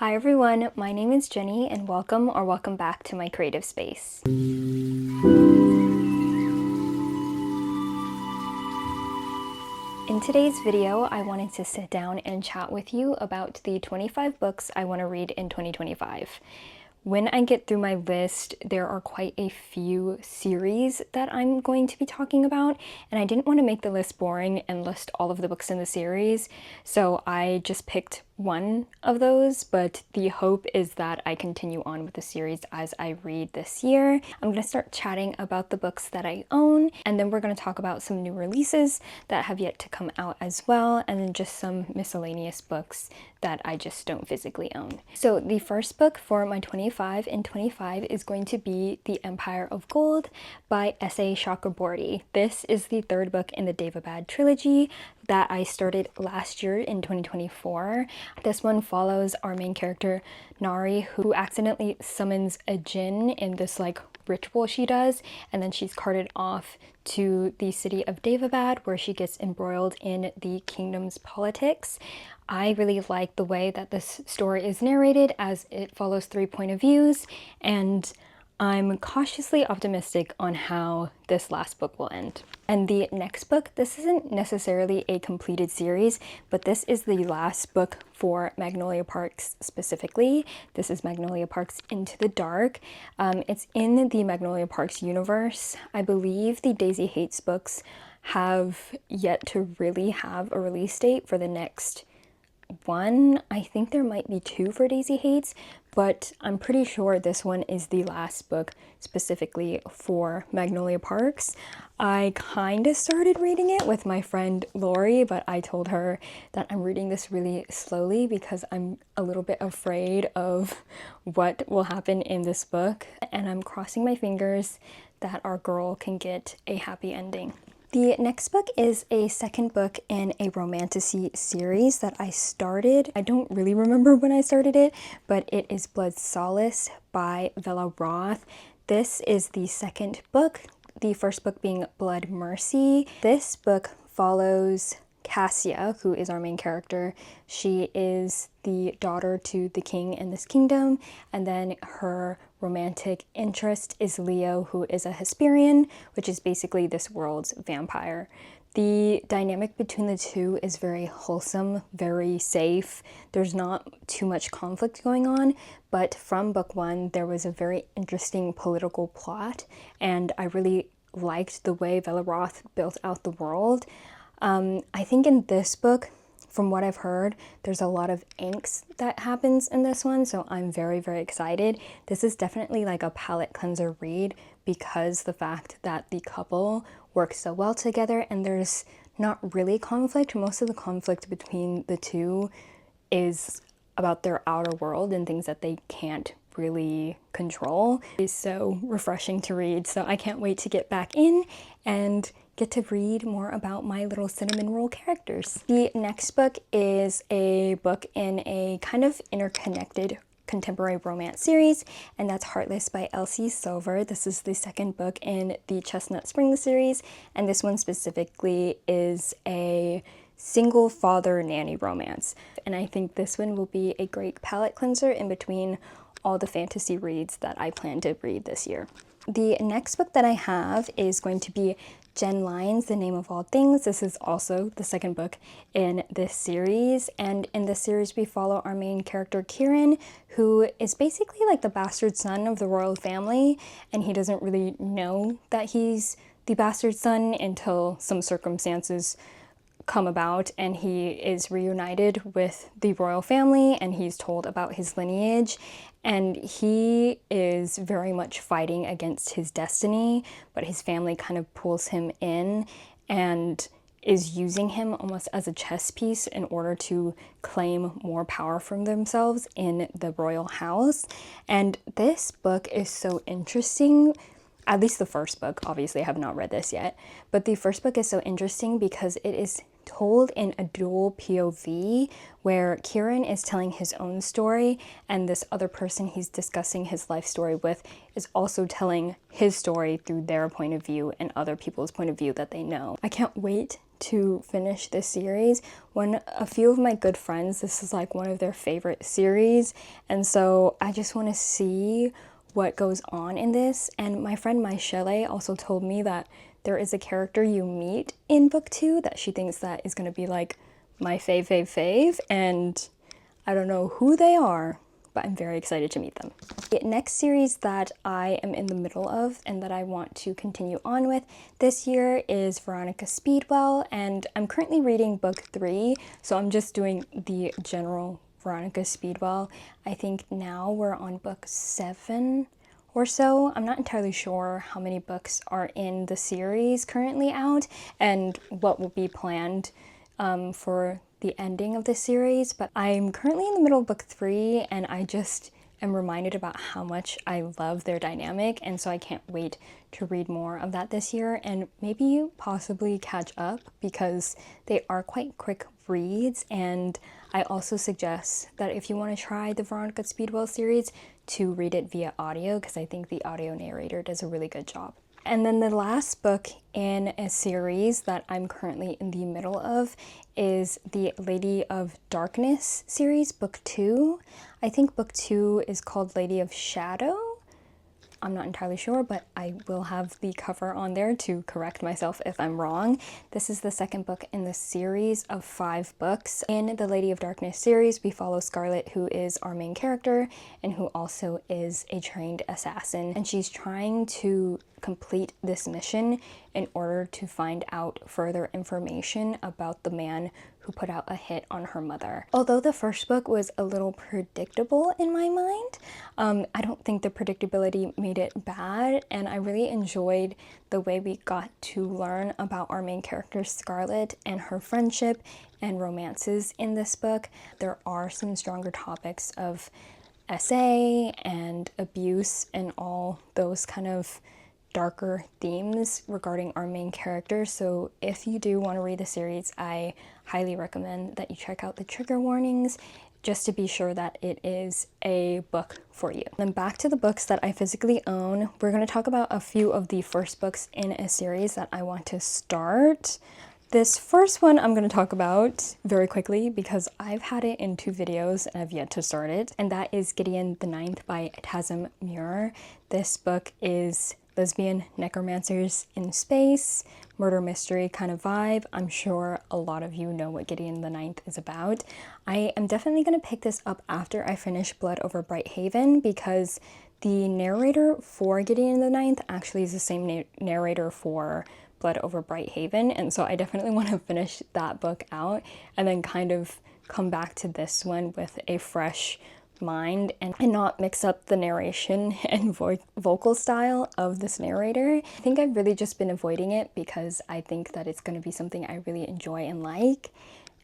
Hi everyone, my name is Jenny and welcome back to my creative space. In today's video, I wanted to sit down and chat with you about the 25 books I want to read in 2025. When I get through my list, there are quite a few series that I'm going to be talking about, and I didn't want to make the list boring and list all of the books in the series, so I just picked one of those, but the hope is that I continue on with the series as I read this year. I'm going to start chatting about the books that I own, and then we're going to talk about some new releases that have yet to come out as well, and then just some miscellaneous books that I just don't physically own. So the first book for my 25 in 25 is going to be The Empire of Gold by S.A. Chakraborty. This is the third book in the Daevabad trilogy that I started last year in 2024. This one follows our main character, Nari, who accidentally summons a djinn in this ritual she does, and then she's carted off to the city of Daevabad where she gets embroiled in the kingdom's politics. I really like the way that this story is narrated as it follows 3 point of views, and I'm cautiously optimistic on how this last book will end. And the next book, this isn't necessarily a completed series, but this is the last book for Magnolia Parks specifically. This is Magnolia Parks Into the Dark. It's in the Magnolia Parks universe. I believe the Daisy Hates books have yet to really have a release date for the next one. I think there might be 2 for Daisy Hates, but I'm pretty sure this one is the last book specifically for Magnolia Parks. I kind of started reading it with my friend Lori, but I told her that I'm reading this really slowly because I'm a little bit afraid of what will happen in this book, and I'm crossing my fingers that our girl can get a happy ending. The next book is a second book in a romantasy series that I started. I don't really remember when I started it, but it is Blood Solace by Vela Roth. This is the second book, the first book being Blood Mercy. This book follows Cassia, who is our main character. She is the daughter to the king in this kingdom, and then her romantic interest is Leo, who is a Hesperian, which is basically this world's vampire. The dynamic between the two is very wholesome, very safe. There's not too much conflict going on, but from book 1, there was a very interesting political plot, and I really liked the way Vela Roth built out the world. I think in this book, from what I've heard, there's a lot of angst that happens in this one, so I'm very, very excited. This is definitely like a palate cleanser read because the fact that the couple works so well together and there's not really conflict. Most of the conflict between the two is about their outer world and things that they can't really control. It's so refreshing to read, so I can't wait to get back in and get to read more about my little cinnamon roll characters. The next book is a book in a kind of interconnected contemporary romance series, and that's Heartless by Elsie Silver. This is the second book in the Chestnut Springs series, and this one specifically is a single father nanny romance. And I think this one will be a great palate cleanser in between all the fantasy reads that I plan to read this year. The next book that I have is going to be Jen Lyons, The Name of All Things. This is also the second book in this series, and in this series we follow our main character Kieran, who is basically like the bastard son of the royal family, and he doesn't really know that he's the bastard son until some circumstances come about and he is reunited with the royal family and he's told about his lineage, and he is very much fighting against his destiny, but his family kind of pulls him in and is using him almost as a chess piece in order to claim more power for themselves in the royal house. And this book is so interesting. At least the first book, obviously I have not read this yet, but the first book is so interesting because it is told in a dual POV where Kieran is telling his own story and this other person he's discussing his life story with is also telling his story through their point of view and other people's point of view that they know. I can't wait to finish this series. A few of my good friends, this is like one of their favorite series, and so I just want to see what goes on in this. And my friend Michelle also told me that there is a character you meet in book 2 that she thinks that is going to be like my fave, and I don't know who they are, but I'm very excited to meet them. The next series that I am in the middle of and that I want to continue on with this year is Veronica Speedwell, and I'm currently reading book 3, so I'm just doing the general Veronica Speedwell. I think now we're on book 7 or so. I'm not entirely sure how many books are in the series currently out and what will be planned for the ending of this series, but I'm currently in the middle of book 3 and I just am reminded about how much I love their dynamic, and so I can't wait to read more of that this year and maybe possibly catch up because they are quite quick reads. And I also suggest that if you want to try the Veronica Speedwell series, to read it via audio because I think the audio narrator does a really good job. And then the last book in a series that I'm currently in the middle of is the Lady of Darkness series, book 2. I think book 2 is called Lady of Shadow. I'm not entirely sure, but I will have the cover on there to correct myself if I'm wrong. This is the second book in the series of 5 books. In the Lady of Darkness series, we follow Scarlet, who is our main character and who also is a trained assassin. And she's trying to complete this mission in order to find out further information about the man who put out a hit on her mother. Although the first book was a little predictable in my mind, I don't think the predictability made it bad, and I really enjoyed the way we got to learn about our main character Scarlet and her friendship and romances in this book. There are some stronger topics of SA and abuse and all those kind of darker themes regarding our main character. So if you do want to read the series, I highly recommend that you check out the trigger warnings just to be sure that it is a book for you. Then back to the books that I physically own, we're going to talk about a few of the first books in a series that I want to start. This first one I'm going to talk about very quickly because I've had it in 2 videos and I've yet to start it, and that is Gideon the Ninth by Tassim Muir. This book is lesbian necromancers in space, murder mystery kind of vibe. I'm sure a lot of you know what Gideon the Ninth is about. I am definitely going to pick this up after I finish Blood Over Bright Haven because the narrator for Gideon the Ninth actually is the same narrator for Blood Over Bright Haven, and so I definitely want to finish that book out and then kind of come back to this one with a fresh mind and not mix up the narration and vocal style of this narrator. I think I've really just been avoiding it because I think that it's going to be something I really enjoy and like,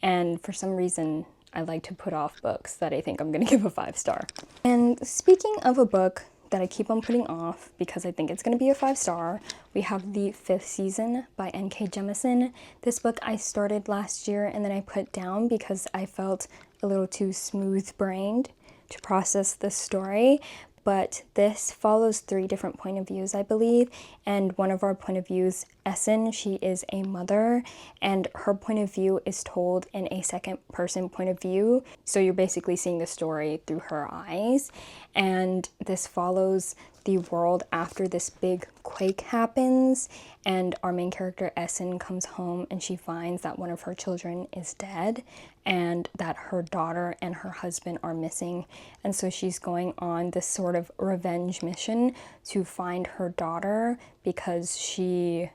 and for some reason I like to put off books that I think I'm going to give a 5-star. And speaking of a book that I keep on putting off because I think it's going to be a 5-star, we have The Fifth Season by N.K. Jemisin. This book I started last year and then I put down because I felt a little too smooth-brained to process this story, but this follows 3 different point of views, I believe, and one of our point of views, Essen, she is a mother, and her point of view is told in a second person point of view, so you're basically seeing the story through her eyes, and this follows the world after this big quake happens, and our main character Essen comes home and she finds that one of her children is dead and that her daughter and her husband are missing, and so she's going on this sort of revenge mission to find her daughter because she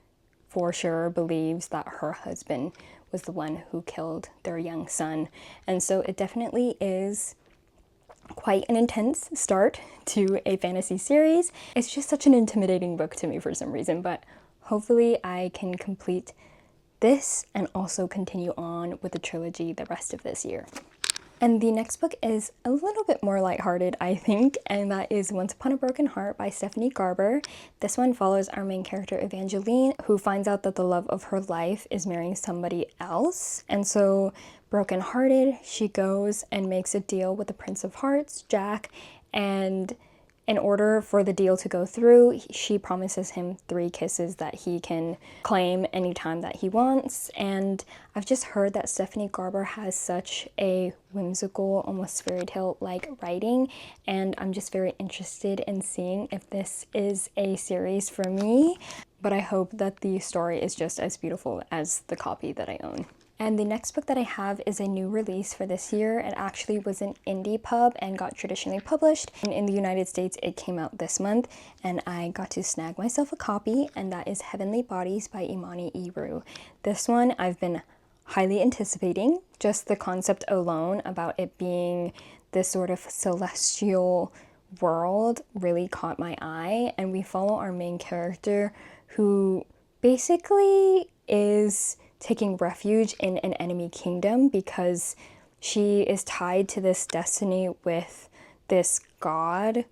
for sure believes that her husband was the one who killed their young son. And so it definitely is quite an intense start to a fantasy series. It's just such an intimidating book to me for some reason, but hopefully I can complete this and also continue on with the trilogy the rest of this year. And the next book is a little bit more lighthearted, I think, and that is Once Upon a Broken Heart by Stephanie Garber. This one follows our main character Evangeline, who finds out that the love of her life is marrying somebody else. And so, brokenhearted, she goes and makes a deal with the Prince of Hearts, Jack, and in order for the deal to go through, she promises him 3 kisses that he can claim anytime that he wants. And I've just heard that Stephanie Garber has such a whimsical, almost fairy tale-like writing, and I'm just very interested in seeing if this is a series for me. But I hope that the story is just as beautiful as the copy that I own. And the next book that I have is a new release for this year. It actually was an indie pub and got traditionally published. And in the United States, it came out this month, and I got to snag myself a copy, and that is Heavenly Bodies by Imani Ebru. This one I've been highly anticipating. Just the concept alone about it being this sort of celestial world really caught my eye, and we follow our main character who basically is taking refuge in an enemy kingdom because she is tied to this destiny with this god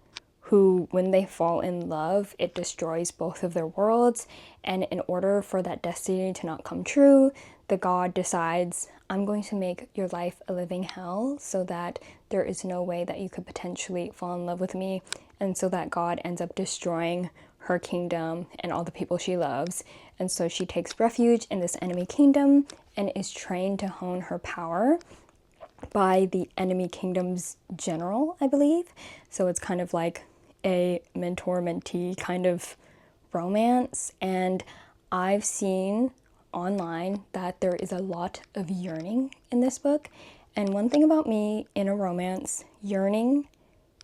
who, when they fall in love, it destroys both of their worlds. And in order for that destiny to not come true, the god decides, I'm going to make your life a living hell so that there is no way that you could potentially fall in love with me. And so that god ends up destroying her kingdom and all the people she loves. And so she takes refuge in this enemy kingdom and is trained to hone her power by the enemy kingdom's general, I believe. So it's kind of like a mentor-mentee kind of romance. And I've seen online that there is a lot of yearning in this book. And one thing about me in a romance, yearning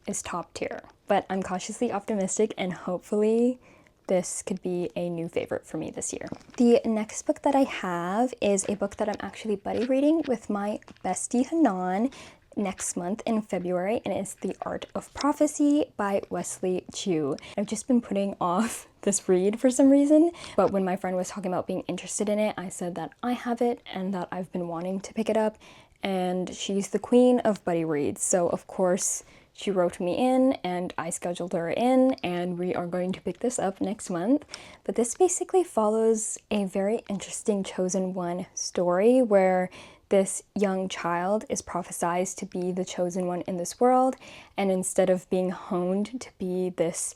is top tier. But I'm cautiously optimistic, and hopefully this could be a new favorite for me this year. The next book that I have is a book that I'm actually buddy reading with my bestie Hanan next month in February, and it's The Art of Prophecy by Wesley Chu. I've just been putting off this read for some reason, but when my friend was talking about being interested in it, I said that I have it and that I've been wanting to pick it up, and she's the queen of buddy reads, so of course she wrote me in and I scheduled her in, and we are going to pick this up next month. But this basically follows a very interesting Chosen One story where this young child is prophesied to be the chosen one in this world, and instead of being honed to be this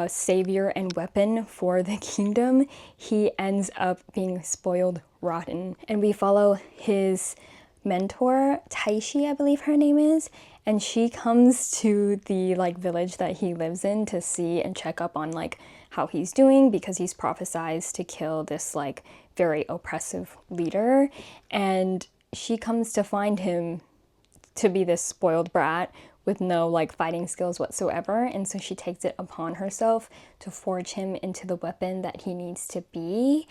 savior and weapon for the kingdom, he ends up being spoiled rotten. And we follow his mentor, Taishi, I believe her name is, and she comes to the village that he lives in to see and check up on how he's doing, because he's prophesied to kill this very oppressive leader. And she comes to find him to be this spoiled brat with no fighting skills whatsoever, and so she takes it upon herself to forge him into the weapon that he needs to be.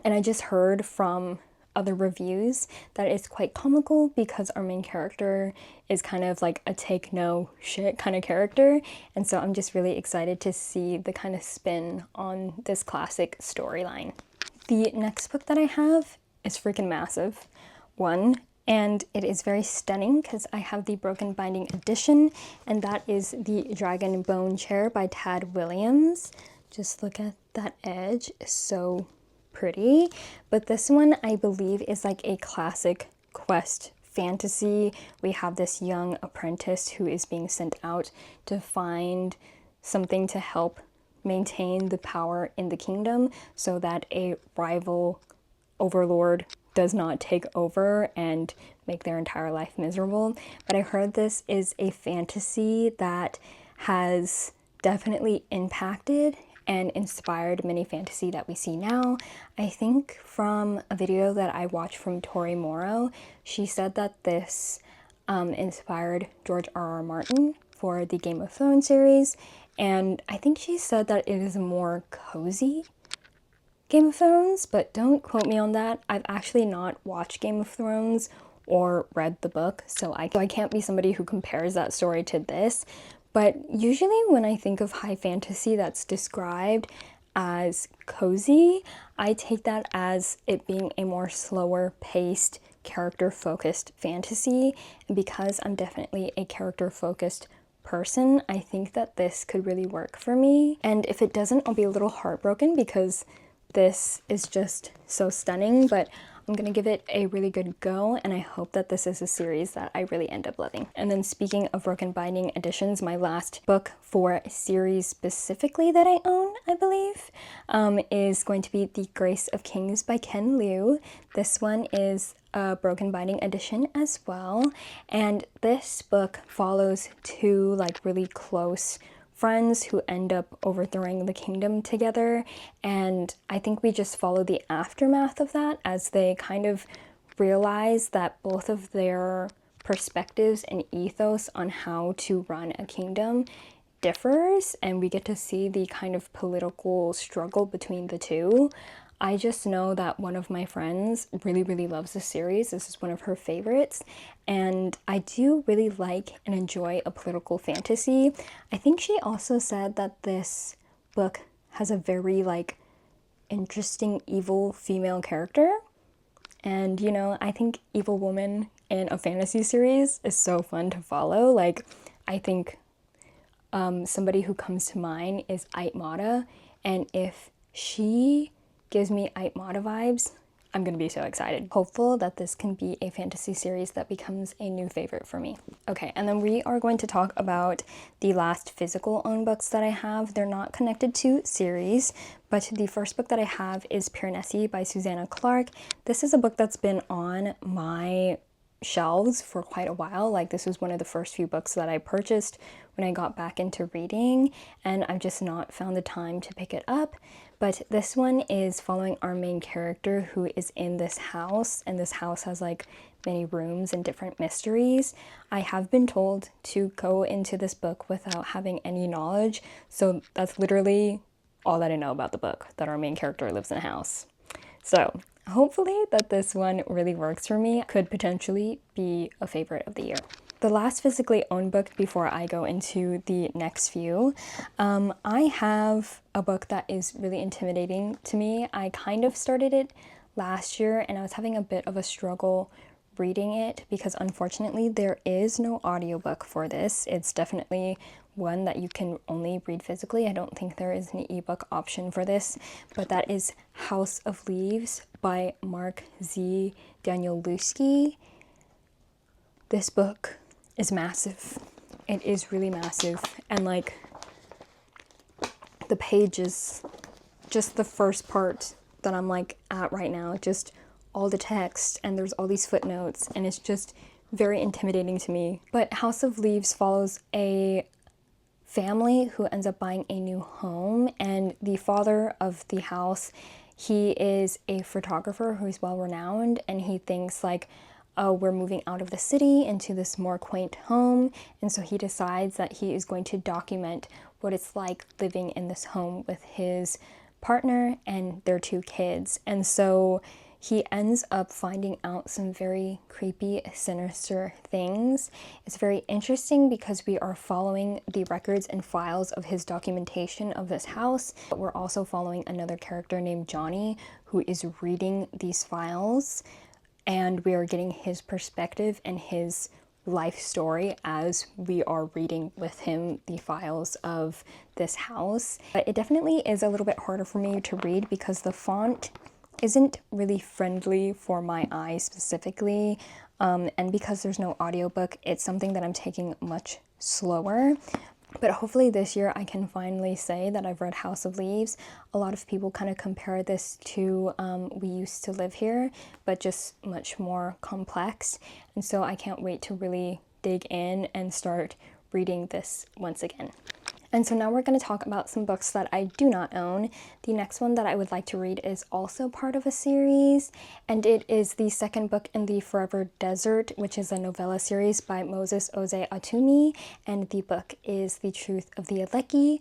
And I just heard from other reviews that it's quite comical because our main character is kind of a take no shit kind of character, and so I'm just really excited to see the kind of spin on this classic storyline. The next book that I have is freaking massive one, and it is very stunning because I have the Broken Binding edition, and that is The Dragon Bone Chair by Tad Williams. Just look at that edge, it's so pretty. But this one I believe is a classic quest fantasy. We have this young apprentice who is being sent out to find something to help maintain the power in the kingdom so that a rival overlord does not take over and make their entire life miserable. But I heard this is a fantasy that has definitely impacted and inspired many fantasy that we see now. I think from a video that I watched from Tori Morrow, she said that this inspired George R.R. Martin for the Game of Thrones series, and I think she said that it is a more cozy Game of Thrones, but don't quote me on that. I've actually not watched Game of Thrones or read the book, so I can't be somebody who compares that story to this. But usually when I think of high fantasy that's described as cozy, I take that as it being a more slower paced, character-focused fantasy. And because I'm definitely a character-focused person, I think that this could really work for me. And if it doesn't, I'll be a little heartbroken because this is just so stunning. But I'm gonna give it a really good go, and I hope that this is a series that I really end up loving. And then speaking of Broken Binding editions, my last book for series specifically that I own, I believe, is going to be The Grace of Kings by Ken Liu. This one is a Broken Binding edition as well, and this book follows two like really close friends who end up overthrowing the kingdom together, and I think we just follow the aftermath of that as they kind of realize that both of their perspectives and ethos on how to run a kingdom differs, and we get to see the kind of political struggle between the two. I just know that one of my friends really, really loves this series. This is one of her favorites, and I do really like and enjoy a political fantasy. I think she also said that this book has a very like interesting evil female character, and you know, I think evil woman in a fantasy series is so fun to follow. Like, I think somebody who comes to mind is Aitmata, and if she gives me Aitmata vibes, I'm gonna be so excited. Hopeful that this can be a fantasy series that becomes a new favorite for me. Okay, and then we are going to talk about the last physical owned books that I have. They're not connected to series, but the first book that I have is Piranesi by Susanna Clarke. This is a book that's been on my shelves for quite a while. Like, this was one of the first few books that I purchased when I got back into reading, and I've just not found the time to pick it up. But this one is following our main character who is in this house, and this house has like many rooms and different mysteries. I have been told to go into this book without having any knowledge, so that's literally all that I know about the book, that our main character lives in a house. So hopefully that this one really works for me. Could potentially be a favorite of the year. The last physically owned book before I go into the next few, I have a book that is really intimidating to me. I kind of started it last year and I was having a bit of a struggle reading it because unfortunately there is no audiobook for this. It's definitely one that you can only read physically. I don't think there is an ebook option for this, but that is House of Leaves by Mark Z. Danielewski. This book is massive. It is really massive, and like the pages, just the first part that I'm like at right now, just all the text, and there's all these footnotes, and it's just very intimidating to me. But House of Leaves follows a family who ends up buying a new home, and the father of the house, he is a photographer who is well renowned, and he thinks like, oh, we're moving out of the city into this more quaint home, and so he decides that he is going to document what it's like living in this home with his partner and their two kids. And so he ends up finding out some very creepy, sinister things. It's very interesting because we are following the records and files of his documentation of this house, but we're also following another character named Johnny who is reading these files, and we are getting his perspective and his life story as we are reading with him the files of this house. But it definitely is a little bit harder for me to read because the font isn't really friendly for my eyes specifically, and because there's no audiobook, it's something that I'm taking much slower. But hopefully this year I can finally say that I've read House of Leaves. A lot of people kind of compare this to We Used to Live Here, but just much more complex. And so I can't wait to really dig in and start reading this once again. And so now we're going to talk about some books that I do not own. The next one that I would like to read is also part of a series, and it is the second book in the Forever Desert, which is a novella series by Moses Oze Atumi, and the book is The Truth of the Aleki.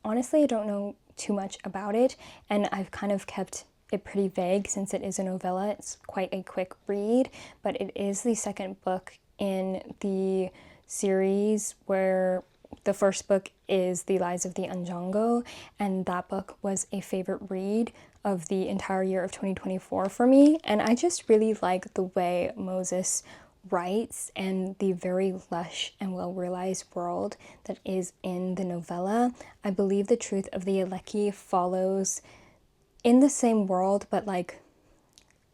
Honestly, I don't know too much about it, and I've kind of kept it pretty vague since it is a novella. It's quite a quick read, but it is the second book in the series where the first book is The Lies of the Anjango, and that book was a favorite read of the entire year of 2024 for me. And I just really like the way Moses writes and the very lush and well-realized world that is in the novella. I believe The Truth of the Aleki follows in the same world, but like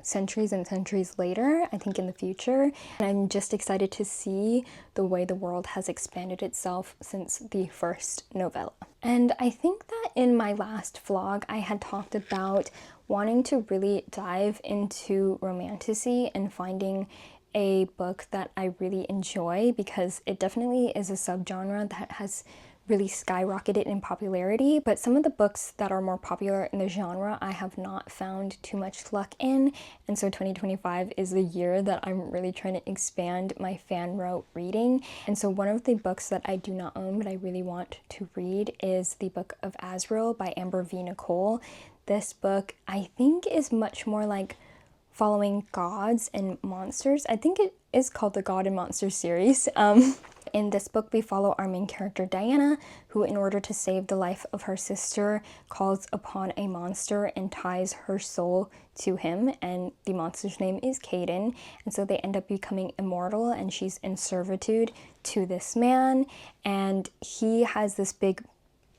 centuries and centuries later, I think in the future. And I'm just excited to see the way the world has expanded itself since the first novella. And I think that in my last vlog, I had talked about wanting to really dive into romantasy and finding a book that I really enjoy, because it definitely is a subgenre that has really skyrocketed in popularity, but some of the books that are more popular in the genre I have not found too much luck in, and so 2025 is the year that I'm really trying to expand my fan wrote reading. And so one of the books that I do not own but I really want to read is the Book of Azriel by Amber V. Nicole. This book I think is much more like following gods and monsters. I think it is called the God and Monsters series. In this book, we follow our main character, Diana, who, in order to save the life of her sister, calls upon a monster and ties her soul to him, and the monster's name is Caden, and so they end up becoming immortal, and she's in servitude to this man, and he has this big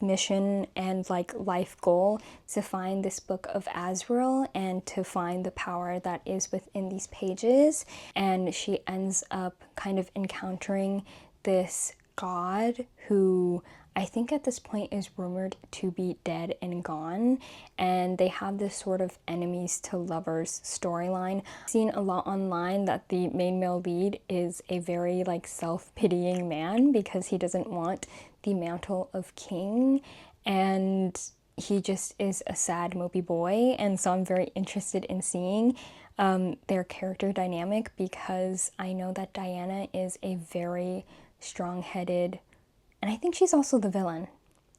mission and like life goal to find this Book of Azriel and to find the power that is within these pages. And she ends up kind of encountering this god who I think at this point is rumored to be dead and gone, and they have this sort of enemies to lovers storyline. I've seen a lot online that the main male lead is a very like self-pitying man because he doesn't want the mantle of king, and he just is a sad mopey boy. And so I'm very interested in seeing their character dynamic, because I know that Diana is a very strong-headed, and I think she's also the villain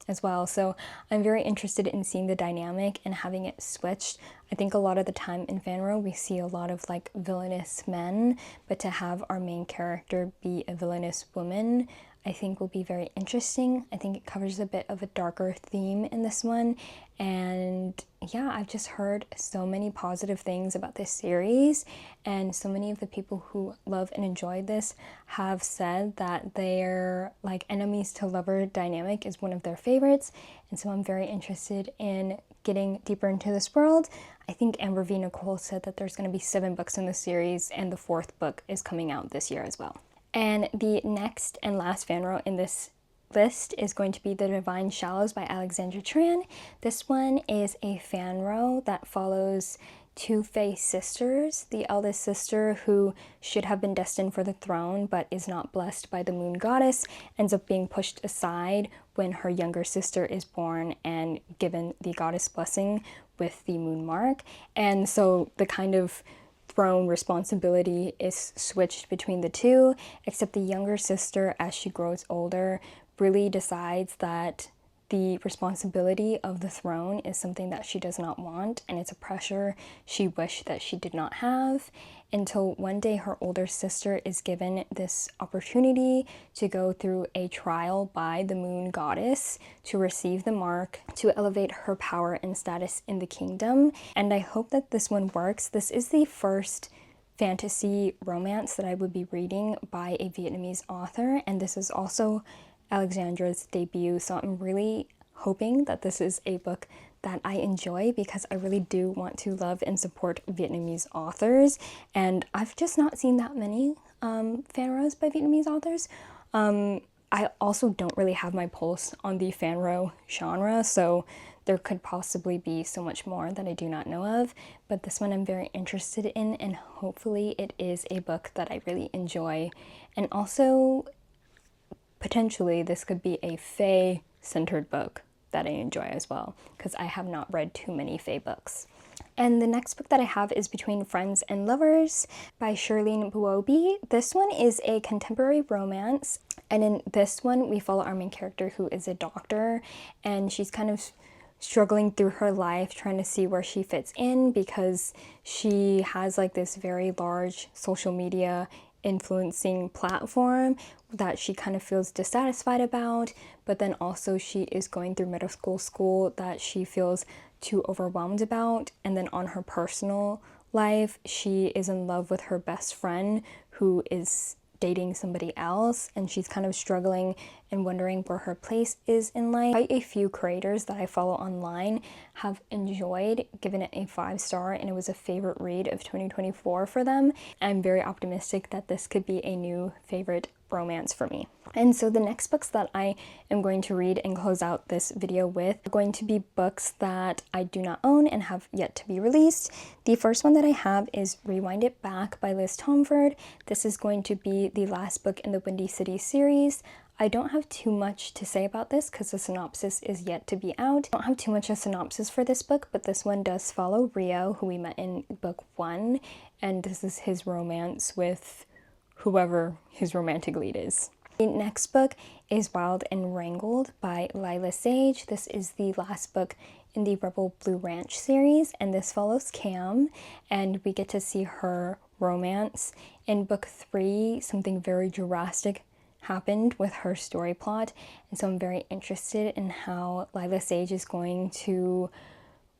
as well. So I'm very interested in seeing the dynamic and having it switched. I think a lot of the time in fanro we see a lot of like villainous men, but to have our main character be a villainous woman I think will be very interesting. I think it covers a bit of a darker theme in this one, and yeah, I've just heard so many positive things about this series, and so many of the people who love and enjoy this have said that their like enemies to lover dynamic is one of their favorites, and so I'm very interested in getting deeper into this world. I think Amber V. Nicole said that there's going to be 7 books in the series, and the 4th book is coming out this year as well. And the next and last fanro in this list is going to be The Divine Shallows by Alexandra Tran. This one is a fanro that follows 2 Fae sisters. The eldest sister, who should have been destined for the throne but is not blessed by the moon goddess, ends up being pushed aside when her younger sister is born and given the goddess blessing with the moon mark. And so the kind of throne responsibility is switched between the two, except the younger sister, as she grows older, really decides that the responsibility of the throne is something that she does not want, and it's a pressure she wished that she did not have, until one day her older sister is given this opportunity to go through a trial by the moon goddess to receive the mark to elevate her power and status in the kingdom. And I hope that this one works. This is the first fantasy romance that I would be reading by a Vietnamese author, and this is also Alexandra's debut, so I'm really hoping that this is a book that I enjoy, because I really do want to love and support Vietnamese authors, and I've just not seen that many fanros by Vietnamese authors. I also don't really have my pulse on the fanro genre, so there could possibly be so much more that I do not know of, but this one I'm very interested in, and hopefully it is a book that I really enjoy. And also, potentially this could be a Fae-centered book that I enjoy as well, because I have not read too many Fae books. And the next book that I have is Between Friends and Lovers by Shirlene Buobi. This one is a contemporary romance, and in this one we follow our main character, who is a doctor, and she's kind of struggling through her life trying to see where she fits in, because she has like this very large social media influencing platform that she kind of feels dissatisfied about, but then also she is going through medical school that she feels too overwhelmed about. And then on her personal life, she is in love with her best friend, who is dating somebody else, and she's kind of struggling and wondering where her place is in life. Quite a few creators that I follow online have enjoyed, given it a 5-star, and it was a favorite read of 2024 for them. I'm very optimistic that this could be a new favorite romance for me. And so the next books that I am going to read and close out this video with are going to be books that I do not own and have yet to be released. The first one that I have is Rewind It Back by Liz Tomford. This is going to be the last book in the Windy City series. I don't have too much to say about this because the synopsis is yet to be out. I don't have too much of a synopsis for this book, but this one does follow Rio, who we met in book 1, and this is his romance with whoever his romantic lead is. The next book is Wild and Wrangled by Lila Sage. This is the last book in the Rebel Blue Ranch series, and this follows Cam, and we get to see her romance. In book 3, something very drastic happened with her story plot, and so I'm very interested in how Lila Sage is going to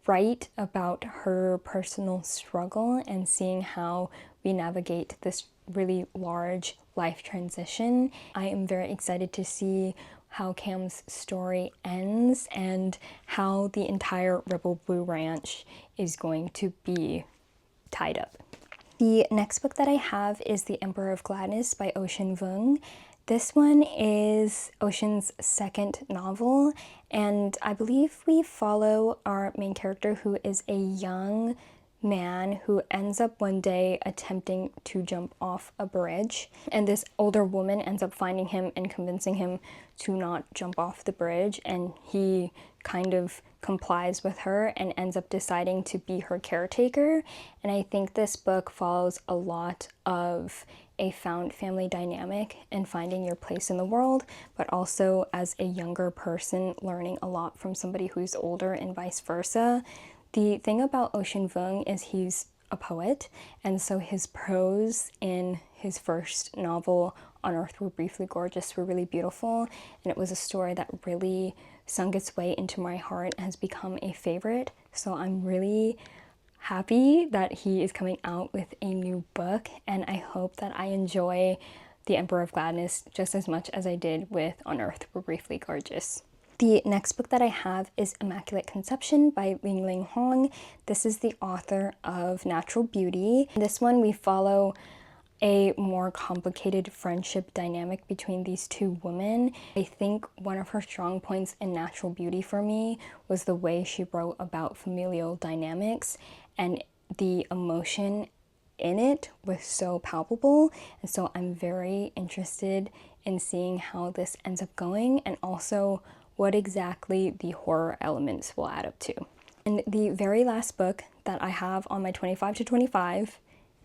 write about her personal struggle and seeing how we navigate this really large life transition. I am very excited to see how Cam's story ends and how the entire Rebel Blue Ranch is going to be tied up. The next book that I have is The Emperor of Gladness by Ocean Vuong. This one is Ocean's second novel, and I believe we follow our main character, who is a young man who ends up one day attempting to jump off a bridge, and this older woman ends up finding him and convincing him to not jump off the bridge, and he kind of complies with her and ends up deciding to be her caretaker. And I think this book follows a lot of a found family dynamic and finding your place in the world, but also as a younger person learning a lot from somebody who's older and vice versa. The thing about Ocean Vuong is he's a poet, and so his prose in his first novel, On Earth We're Briefly Gorgeous, were really beautiful, and it was a story that really sunk its way into my heart and has become a favorite. So I'm really happy that he is coming out with a new book, and I hope that I enjoy The Emperor of Gladness just as much as I did with On Earth We're Briefly Gorgeous. The next book that I have is Immaculate Conception by Ling Ling Hong. This is the author of Natural Beauty. In this one we follow a more complicated friendship dynamic between these two women. I think one of her strong points in Natural Beauty for me was the way she wrote about familial dynamics, and the emotion in it was so palpable, and so I'm very interested in seeing how this ends up going, and also what exactly the horror elements will add up to. And the very last book that I have on my 25 to 25,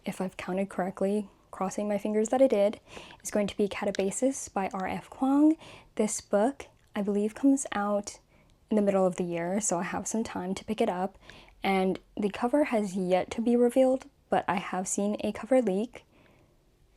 if I've counted correctly, crossing my fingers that I did, is going to be Catabasis by R.F. Kuang. This book, I believe, comes out in the middle of the year, so I have some time to pick it up, and the cover has yet to be revealed, but I have seen a cover leak.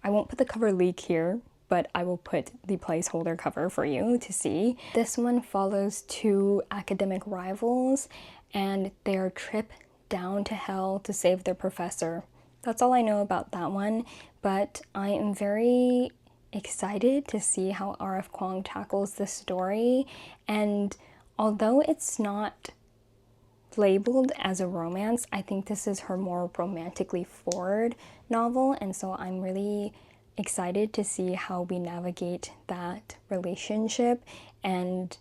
I won't put the cover leak here, but I will put the placeholder cover for you to see. This one follows two academic rivals and their trip down to hell to save their professor. That's all I know about that one, but I am very excited to see how R.F. Kuang tackles this story, and although it's not labeled as a romance, I think this is her more romantically forward novel, and so I'm really excited to see how we navigate that relationship and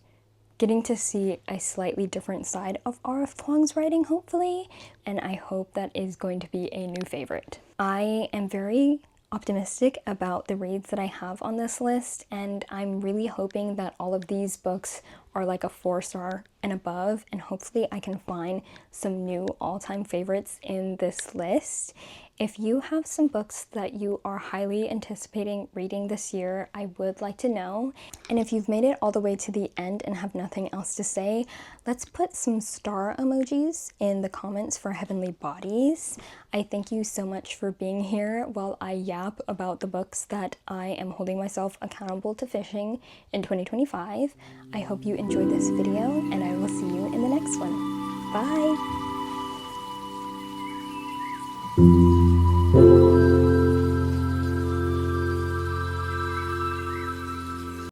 getting to see a slightly different side of R.F. Kuang's writing, hopefully, and I hope that is going to be a new favorite. I am very optimistic about the reads that I have on this list, and I'm really hoping that all of these books are like a 4-star and above, and hopefully I can find some new all-time favorites in this list. If you have some books that you are highly anticipating reading this year, I would like to know. And if you've made it all the way to the end and have nothing else to say, let's put some star emojis in the comments for Heavenly Bodies. I thank you so much for being here while I yap about the books that I am holding myself accountable to finishing in 2025. I hope you enjoyed this video, and I will see you in the next one. Bye!